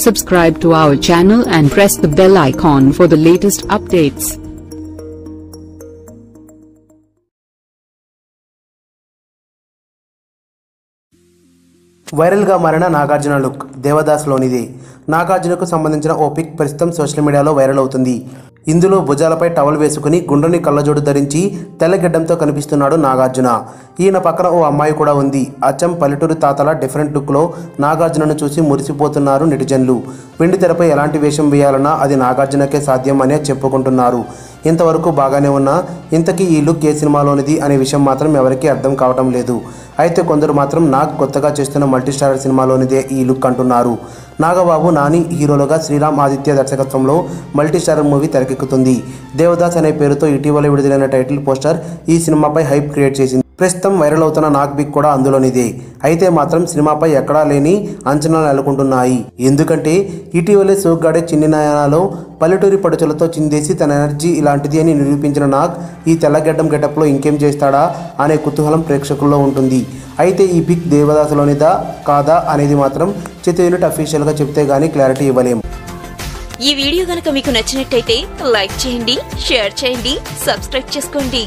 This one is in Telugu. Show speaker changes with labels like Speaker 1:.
Speaker 1: Subscribe to our channel and press the bell icon for the latest updates.
Speaker 2: Viral గా మారిన నాగార్జున లుక్ దేవదాస్ లోనిది. నాగార్జునకు సంబంధించిన ఓ పిక్ ప్రస్తుతం సోషల్ మీడియాలో వైరల్ అవుతుంది. ఇందులో భుజాలపై టవల్ వేసుకుని గుండ్రని కళ్ళజోడు ధరించి తెల్లగడ్డంతో కనిపిస్తున్నాడు నాగార్జున. ఈయన పక్కన ఓ అమ్మాయి కూడా ఉంది. అచ్చం పల్లెటూరు తాతల డిఫరెంట్ లుక్లో నాగార్జునను చూసి మురిసిపోతున్నారు నెటిజన్లు. వెండి తెరపై ఎలాంటి వేషం వేయాలన్నా అది నాగార్జునకే సాధ్యం అనే చెప్పుకుంటున్నారు. ఇంతవరకు బాగానే ఉన్నా ఇంతకీ ఈ లుక్ ఏ సినిమాలోనిది అనే విషయం మాత్రం ఎవరికీ అర్థం కావటం లేదు. అయితే కొందరు మాత్రం నాగ్ కొత్తగా చేస్తున్న మల్టీస్టారర్ సినిమాలోనిదే ఈ లుక్ అంటున్నారు. నాగబాబు నాని హీరోలుగా శ్రీరామ్ ఆదిత్య దర్శకత్వంలో మల్టీస్టారర్ మూవీ తెరకెక్కుతుంది. దేవదాస్ అనే పేరుతో ఇటీవల విడుదలైన టైటిల్ పోస్టర్ ఈ సినిమాపై హైప్ క్రియేట్ చేసింది. ప్రస్తుతం వైరల్ అవుతున్న నాగ్ పిక్ కూడా అందులోనిదే. అయితే మాత్రం సినిమాపై ఎక్కడా లేని అంచనాలు నెలకొంటున్నాయి. ఎందుకంటే ఇటీవలే సోగ్గాడే చిన్ని నయనాలో పల్లెటూరి పడుచులతో చిందేసి తన ఎనర్జీ ఇలాంటిది అని నిరూపించిన నాగ్ ఈ తెల్లగడ్డం గెటప్లో ఇంకేం చేస్తాడా అనే కుతూహలం ప్రేక్షకుల్లో ఉంటుంది. అయితే ఈ పిక్ దేవదాసులోనిదా కాదా అనేది మాత్రం చిత్ర యూనిట్ అఫీషియల్గా చెప్తే గానీ క్లారిటీ ఇవ్వలేము.
Speaker 3: ఈ వీడియో గనుక మీకు నచ్చినట్టయితే లైక్ చేయండి, షేర్ చేయండి, సబ్స్క్రైబ్ చేసుకోండి.